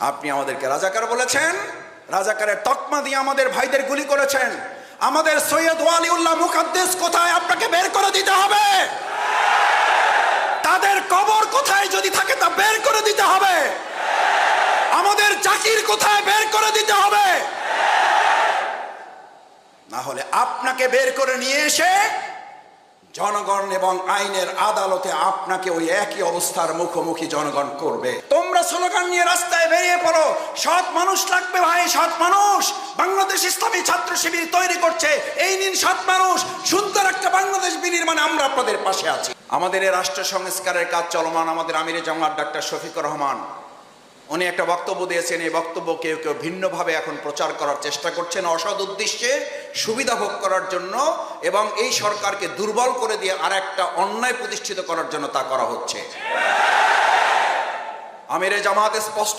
আপনি আমাদেরকে রাজাকার বলেছেন, রাজাকারের তকমা দিয়ে আমাদের ভাইদের গুলি করেছেন। আমাদের সৈয়দ ওয়ালিউল্লাহ মুকাদ্দেস কোথায়, আপনাকে বের করে দিতে হবে। তাদের কবর কোথায় যদি থাকে তা বের করে দিতে হবে। আমাদের জাকির কোথায়, বের করে দিতে হবে। না হলে আপনাকে বের করে নিয়ে এসে জনগণ এবং আইনের আদালতে আপনাকে ওই একই অবস্থার মুখোমুখি জনগণ করবে। তোমরা স্লোগান নিয়ে রাস্তায় বেরিয়ে পড়ো, সৎ মানুষ লাগবে ভাই, সৎ মানুষ। বাংলাদেশ ইসলামী ছাত্র শিবির তৈরি করছে, এই নিন সৎ মানুষ, সুন্দর একটা বাংলাদেশ বিনির্মাণে আমরা আপনাদের পাশে আছি। আমাদের এই রাষ্ট্র সংস্কারের কাজ চলমান। আমাদের আমিরে জামাত ডাক্তার শফিকুর রহমান উনি একটা বক্তব্য দিয়েছেন। এই বক্তব্য কেউ কেউ ভিন্নভাবে এখন প্রচার করার চেষ্টা করছেন, অসৎ উদ্দেশ্যে সুবিধা ভোগ করার জন্য, এবং এই সরকারকে দুর্বল করে দিয়ে আর একটা অন্যায় প্রতিষ্ঠিত করার জন্য তা করা হচ্ছে। আমিরে জামাত স্পষ্ট